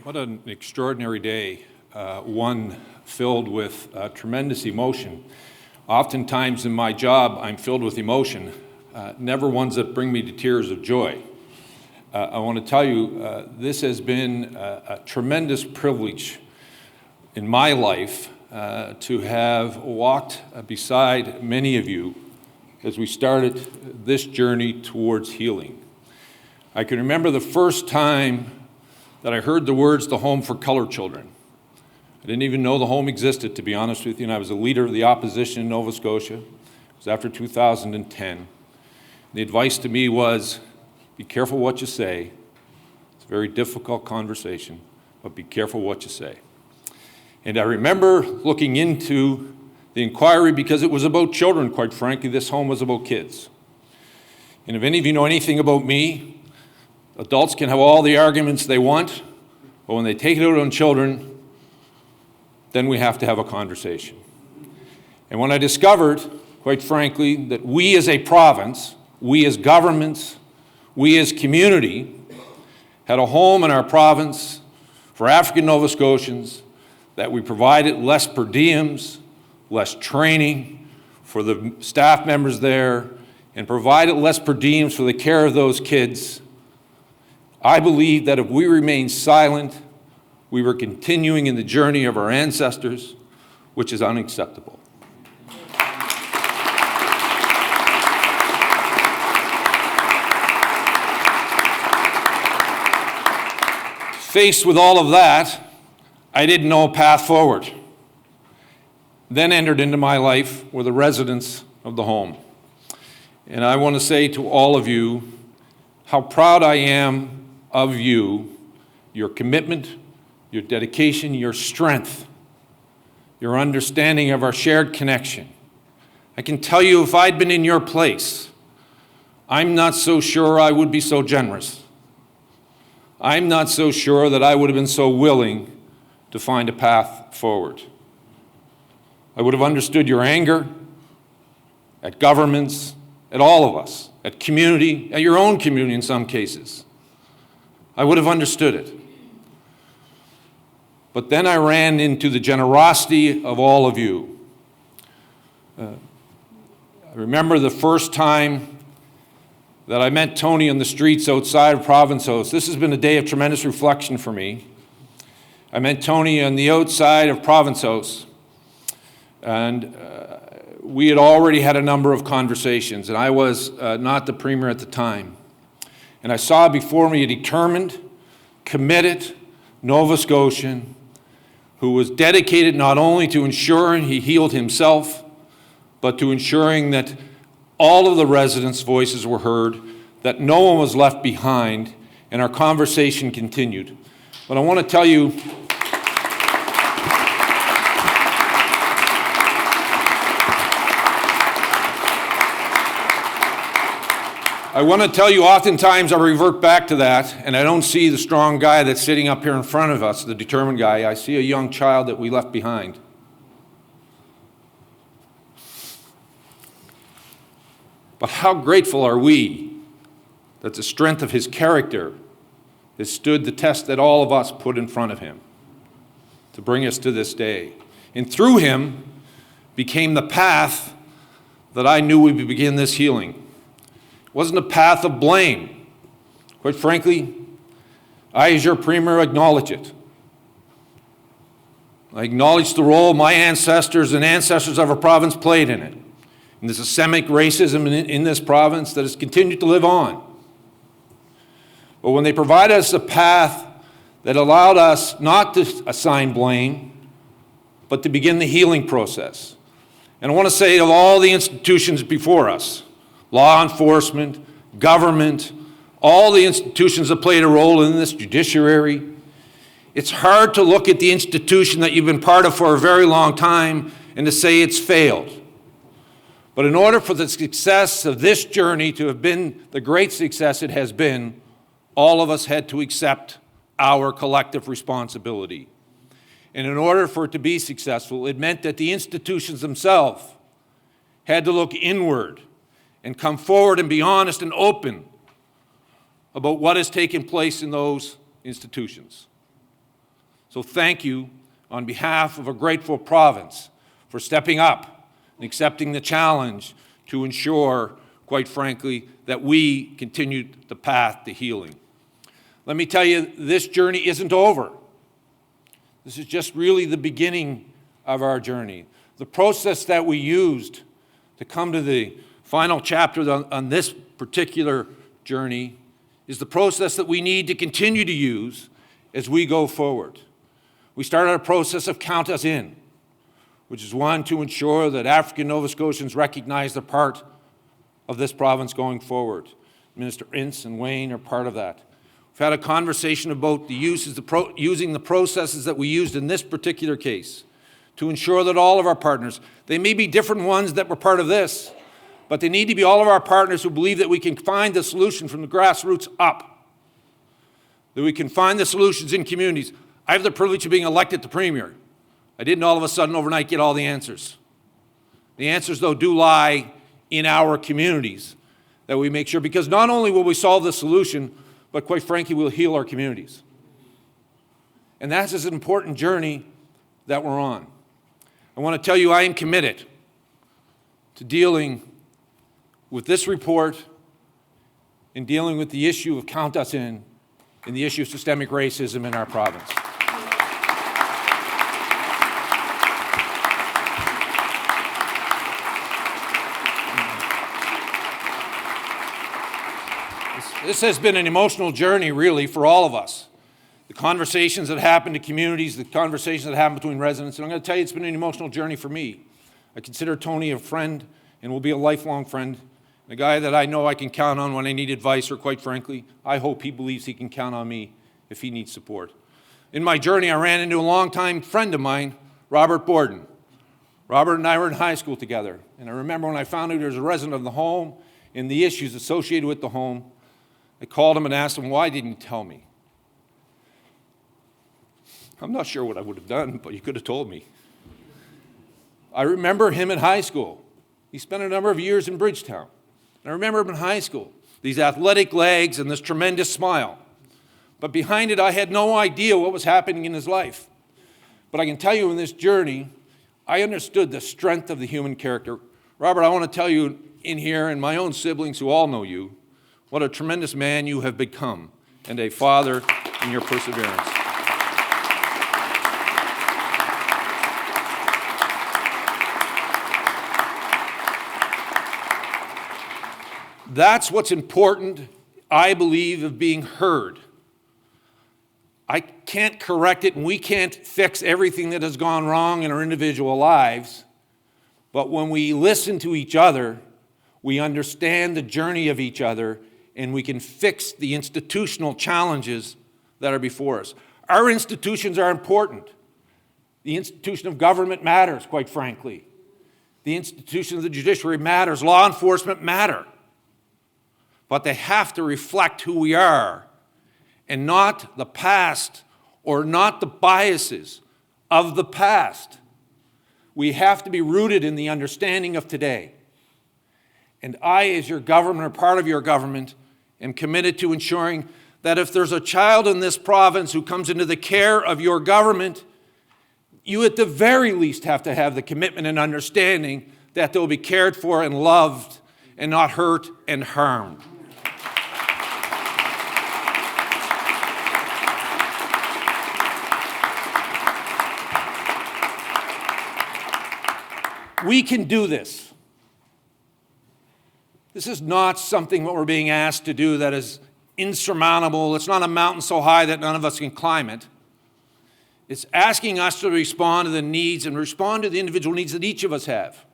What an extraordinary day, one filled with tremendous emotion. Oftentimes in my job, I'm filled with emotion, never ones that bring me to tears of joy. I want to tell you, this has been a tremendous privilege in my life to have walked beside many of you as we started this journey towards healing. I can remember the first time that I heard the words, "the home for colored children." I didn't even know the home existed, to be honest with you, and I was a leader of the opposition in Nova Scotia. It was after 2010. The advice to me was, be careful what you say. It's a very difficult conversation, but be careful what you say. And I remember looking into the inquiry because it was about children, quite frankly. This home was about kids. And if any of you know anything about me, adults can have all the arguments they want, but when they take it out on children, then we have to have a conversation. And when I discovered, quite frankly, that we as a province, we as governments, we as community, had a home in our province for African Nova Scotians, that we provided less per diems, less training for the staff members there, and provided less per diems for the care of those kids, I believe that if we remain silent, we were continuing in the journey of our ancestors, which is unacceptable. Faced with all of that, I didn't know a path forward. Then entered into my life were the residents of the home. And I want to say to all of you how proud I am of you, your commitment, your dedication, your strength, your understanding of our shared connection. I can tell you, if I'd been in your place, I'm not so sure I would be so generous. I'm not so sure that I would have been so willing to find a path forward. I would have understood your anger at governments, at all of us, at community, at your own community in some cases. I would have understood it. But then I ran into the generosity of all of you. I remember the first time that I met Tony on the streets outside of Province House. This has been a day of tremendous reflection for me. I met Tony on the outside of Province House, and we had already had a number of conversations, and I was not the premier at the time. And I saw before me a determined, committed Nova Scotian who was dedicated not only to ensuring he healed himself, but to ensuring that all of the residents' voices were heard, that no one was left behind, and our conversation continued. But I want to tell you, oftentimes I revert back to that, and I don't see the strong guy that's sitting up here in front of us, the determined guy. I see a young child that we left behind. But how grateful are we that the strength of his character has stood the test that all of us put in front of him to bring us to this day. And through him became the path that I knew we would begin this healing. It wasn't a path of blame. Quite frankly, I, as your premier, acknowledge it. I acknowledge the role my ancestors and ancestors of our province played in it, and the systemic racism in this province that has continued to live on. But when they provided us a path that allowed us not to assign blame, but to begin the healing process. And I want to say of all the institutions before us, law enforcement, government, all the institutions that played a role in this, judiciary, it's hard to look at the institution that you've been part of for a very long time and to say it's failed. But in order for the success of this journey to have been the great success it has been, all of us had to accept our collective responsibility. And in order for it to be successful, it meant that the institutions themselves had to look inward and come forward and be honest and open about what has taken place in those institutions. So thank you on behalf of a grateful province for stepping up and accepting the challenge to ensure, quite frankly, that we continue the path to healing. Let me tell you, this journey isn't over. This is just really the beginning of our journey. The process that we used to come to the final chapter on this particular journey is the process that we need to continue to use as we go forward. We started a process of Count Us In, which is one to ensure that African Nova Scotians recognize their part of this province going forward. Minister Ince and Wayne are part of that. We've had a conversation about using the processes that we used in this particular case to ensure that all of our partners, they may be different ones that were part of this, but they need to be all of our partners who believe that we can find the solution from the grassroots up, that we can find the solutions in communities. I have the privilege of being elected to Premier. I didn't all of a sudden overnight get all the answers. The answers, though, do lie in our communities, that we make sure, because not only will we solve the solution, but quite frankly, we'll heal our communities. And that's an important journey that we're on. I want to tell you I am committed to dealing with this report and dealing with the issue of Count Us In and the issue of systemic racism in our province. This has been an emotional journey, really, for all of us. The conversations that happen to communities, the conversations that happen between residents, and I'm going to tell you it's been an emotional journey for me. I consider Tony a friend and will be a lifelong friend, a guy that I know I can count on when I need advice, or quite frankly, I hope he believes he can count on me if he needs support. In my journey, I ran into a longtime friend of mine, Robert Borden. Robert and I were in high school together, and I remember when I found out he was a resident of the home and the issues associated with the home, I called him and asked him, why didn't you tell me? I'm not sure what I would have done, but you could have told me. I remember him in high school. He spent a number of years in Bridgetown. And I remember him in high school, these athletic legs and this tremendous smile. But behind it, I had no idea what was happening in his life. But I can tell you in this journey, I understood the strength of the human character. Robert, I want to tell you in here, and my own siblings who all know you, what a tremendous man you have become, and a father in your perseverance. That's what's important, I believe, of being heard. I can't correct it, and we can't fix everything that has gone wrong in our individual lives, but when we listen to each other, we understand the journey of each other, and we can fix the institutional challenges that are before us. Our institutions are important. The institution of government matters, quite frankly. The institution of the judiciary matters. Law enforcement matter. But they have to reflect who we are and not the past or not the biases of the past. We have to be rooted in the understanding of today. And I, as your government, or part of your government, am committed to ensuring that if there's a child in this province who comes into the care of your government, you at the very least have to have the commitment and understanding that they'll be cared for and loved and not hurt and harmed. We can do this. This is not something what we're being asked to do that is insurmountable. It's not a mountain so high that none of us can climb it. It's asking us to respond to the needs and respond to the individual needs that each of us have.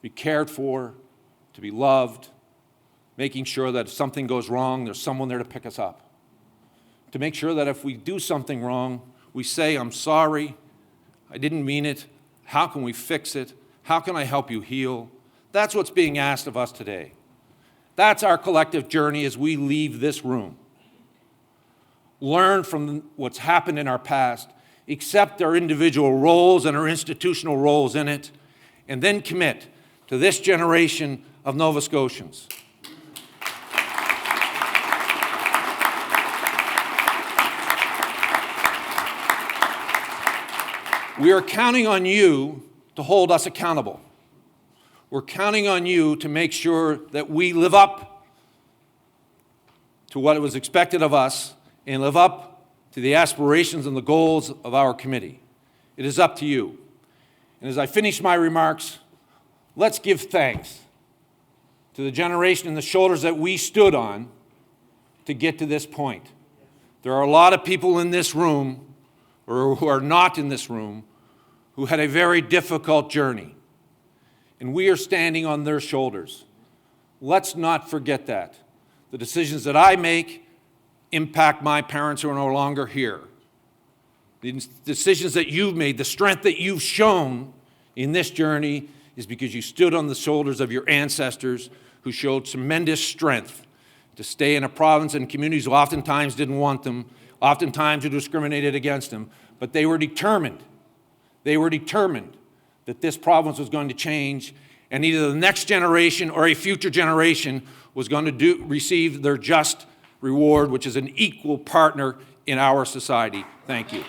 Be cared for, to be loved, making sure that if something goes wrong, there's someone there to pick us up. To make sure that if we do something wrong, we say, I'm sorry, I didn't mean it, how can we fix it, how can I help you heal? That's what's being asked of us today. That's our collective journey as we leave this room. Learn from what's happened in our past, accept our individual roles and our institutional roles in it, and then commit to this generation of Nova Scotians. We are counting on you to hold us accountable. We're counting on you to make sure that we live up to what was expected of us and live up to the aspirations and the goals of our committee. It is up to you. And as I finish my remarks, let's give thanks to the generation and the shoulders that we stood on to get to this point. There are a lot of people in this room, or who are not in this room, who had a very difficult journey. And we are standing on their shoulders. Let's not forget that. The decisions that I make impact my parents who are no longer here. The decisions that you've made, the strength that you've shown in this journey is because you stood on the shoulders of your ancestors who showed tremendous strength to stay in a province and communities who oftentimes didn't want them, oftentimes who discriminated against them, but they were determined. They were determined that this province was going to change, and either the next generation or a future generation was going to receive their just reward, which is an equal partner in our society. Thank you.